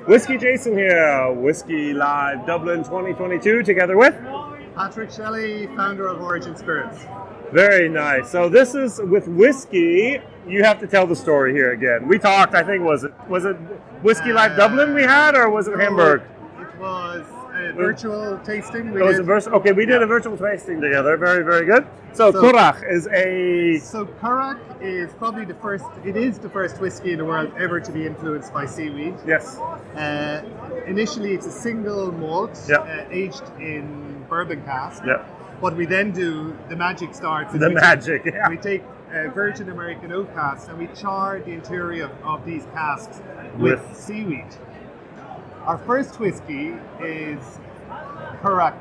WhiskyJason here, Whisky Live Dublin 2022, together with Patrick Shelley, founder of Origin Spirits. Very nice. So this is with whiskey. You have to tell the story here again. We talked. I think was it Whisky Live Dublin we had, or was it Hamburg? It was a virtual tasting. We did a virtual tasting together. Very, very good. So Currach is Currach is probably the first. It is the first whiskey in the world ever to be influenced by seaweed. Yes. Initially, it's a single malt aged in bourbon cask. Yeah. What we then do, the magic starts. We take virgin American oak casks and we char the interior of these casks with seaweed. Our first whiskey is Currach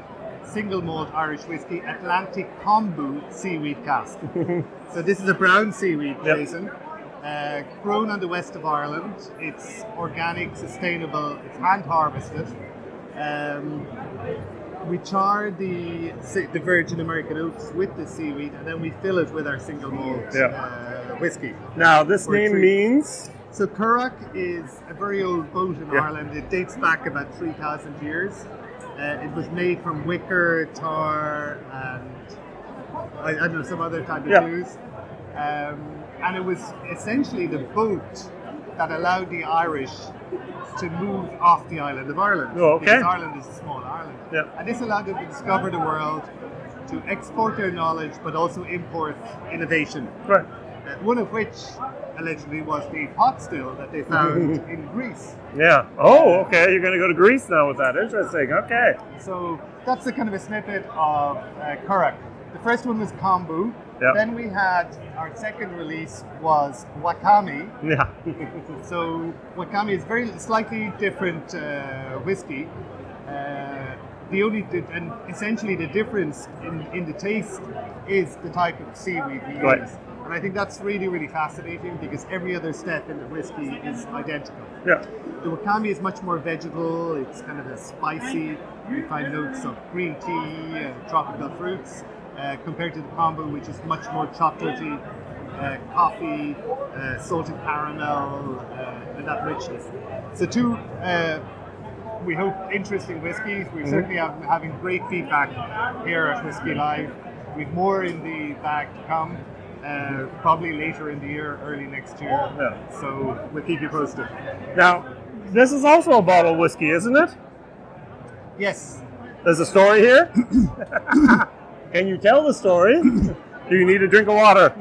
single malt Irish whiskey Atlantic Kombu seaweed cask. So this is a brown seaweed, Jason. Grown on the west of Ireland. It's organic, sustainable, it's hand harvested. We char the virgin American oaks with the seaweed, and then we fill it with our single malt whiskey. Now, this name means? So Currach is a very old boat in Ireland. It dates back about 3,000 years. It was made from wicker, tar, and I don't know, some other type of booze. And it was essentially the boat that allowed the Irish to move off the island of Ireland. Oh, okay. Because Ireland is a small island. Yeah. And this allowed them to discover the world, to export their knowledge, but also import innovation. Right. One of which, allegedly, was the pot still that they found in Greece. Yeah. Oh, okay. You're going to go to Greece now with that. Interesting. Okay. So that's a kind of a snippet of Currach. The first one was Kombu. Yeah. Then we had our second release was Wakame. Yeah. So Wakame is very slightly different whiskey. And essentially the difference in the taste is the type of seaweed we use. And I think that's really, really fascinating because every other step in the whiskey is identical. Yeah. The Wakame is much more vegetal. It's kind of a spicy. We find notes of green tea and tropical fruits. Compared to the Kombu, which is much more chocolatey, coffee, salted caramel, and that richness. So two, we hope, interesting whiskies. We're certainly having great feedback here at Whisky Live. We've more in the bag to come, probably later in the year, early next year. Yeah. So we'll keep you posted. Now, this is also a bottle of whiskey, isn't it? Yes. There's a story here. Can you tell the story? Do you need a drink of water?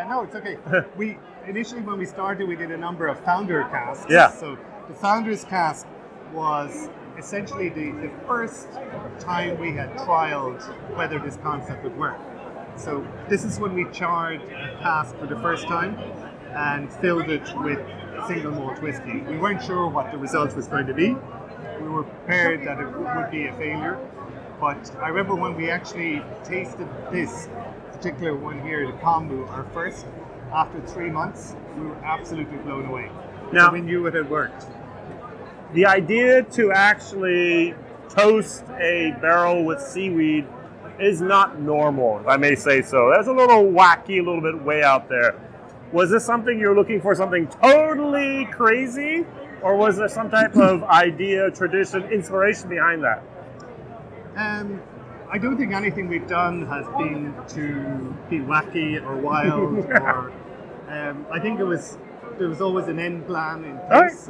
No, it's okay. We initially, when we started, we did a number of founder casks. Yeah. So the founder's cask was essentially the first time we had trialed whether this concept would work. So this is when we charred a cask for the first time and filled it with single malt whiskey. We weren't sure what the result was going to be. We were prepared that it would be a failure. But I remember when we actually tasted this particular one here, the Kombu, our first, after 3 months, we were absolutely blown away. Now, so we knew it had worked. The idea to actually toast a barrel with seaweed is not normal, if I may say so. That's a little wacky, a little bit way out there. Was this something you were looking for, something totally crazy? Or was there some type of idea, tradition, inspiration behind that? I don't think anything we've done has been to be wacky or wild. Or I think there was always an end plan in place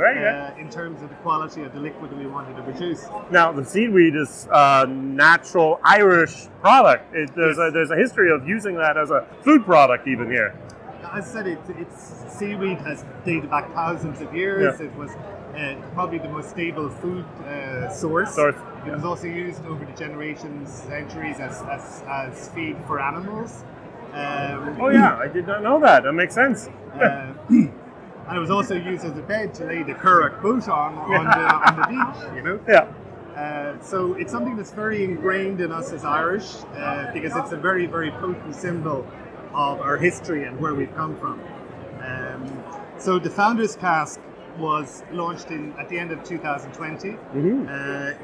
in terms of the quality of the liquid that we wanted to produce. Now, the seaweed is a natural Irish product. There's a history of using that as a food product even here. As I said, it's seaweed has dated back thousands of years. Yeah. It was probably the most stable food source. It was also used over the generations, centuries as feed for animals. I did not know that. That makes sense. And it was also used as a bed to lay the Currach boat on the beach, you know? Yeah. So it's something that's very ingrained in us as Irish because it's a very, very potent symbol of our history and where we've come from. So the Founder's Cask was launched at the end of 2020.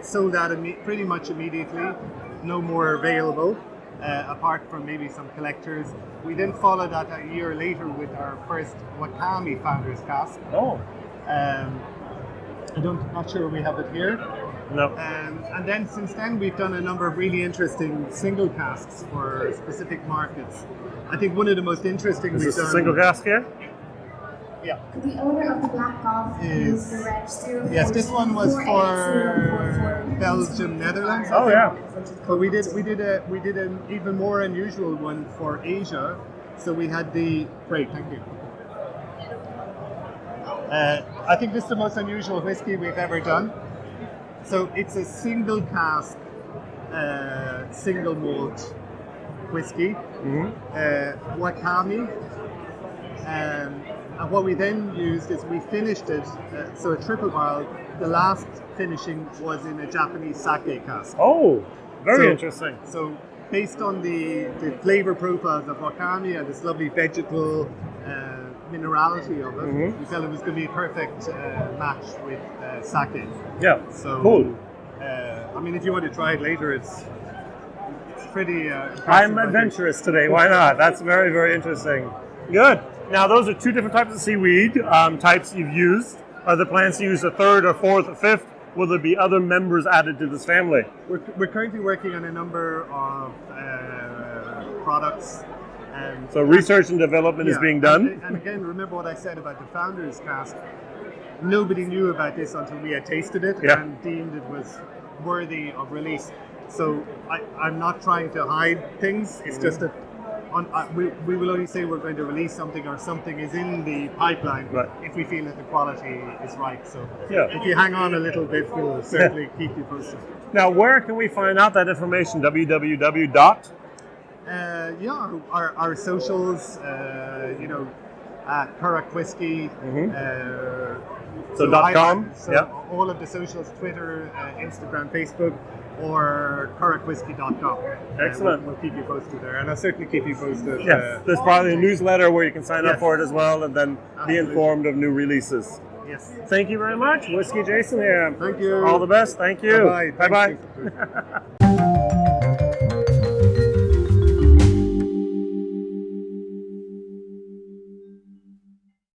Sold out pretty much immediately. No more available, apart from maybe some collectors. We then followed that a year later with our first Wakame Founder's Cask. Not sure we have it here. No. And then since then we've done a number of really interesting single casks for specific markets. I think one of the most interesting Is we've this done. a single cask here? Yeah. The owner of the Black Golf Is the red 0. yes, this one was for Belgium, Netherlands. I Oh think. yeah. But we did an even more unusual one for Asia. So we had the great, thank you. I think this is the most unusual whiskey we've ever done. So it's a single cask, single malt whiskey, Wakami. And what we then used is we finished it, so a triple barrel. The last finishing was in a Japanese sake cask. Oh, very So- interesting. So based on the flavor profiles of Wakami and this lovely vegetal minerality of it, we felt it was going to be a perfect match with sake. Yeah. So, Cool. I mean, if you want to try it later, it's pretty. Impressive, I'm I think. adventurous today. Why not? That's very, very interesting. Good. Now, those are two different types of seaweed types you've used. Are there plans to use a third or fourth or fifth? Will there be other members added to this family? We're currently working on a number of products. And So research and development is Yeah, being done. And again, remember what I said about the founder's cask. Nobody knew about this until we had tasted it Yeah. and deemed it was worthy of release. So I'm not trying to hide things. It's just that we will only say we're going to release something or something is in the pipeline Right. if we feel that the quality is right. So Yeah. if you hang on a little bit, we'll certainly keep you posted. Now, where can we find out that information? www. Our socials, Currach Whisky. So .com? So Yeah. all of the socials, Twitter, Instagram, Facebook, or currachwhisky.com. Excellent. We'll keep you posted there, and I'll certainly keep you posted. Yes. There's probably a newsletter where you can sign up Yes. for it as well and then be Absolutely. informed of new releases. Yes. Thank you very much. WhiskyJason here. Thank you. All the best. Thank you. Bye-bye. Bye-bye. Thanks.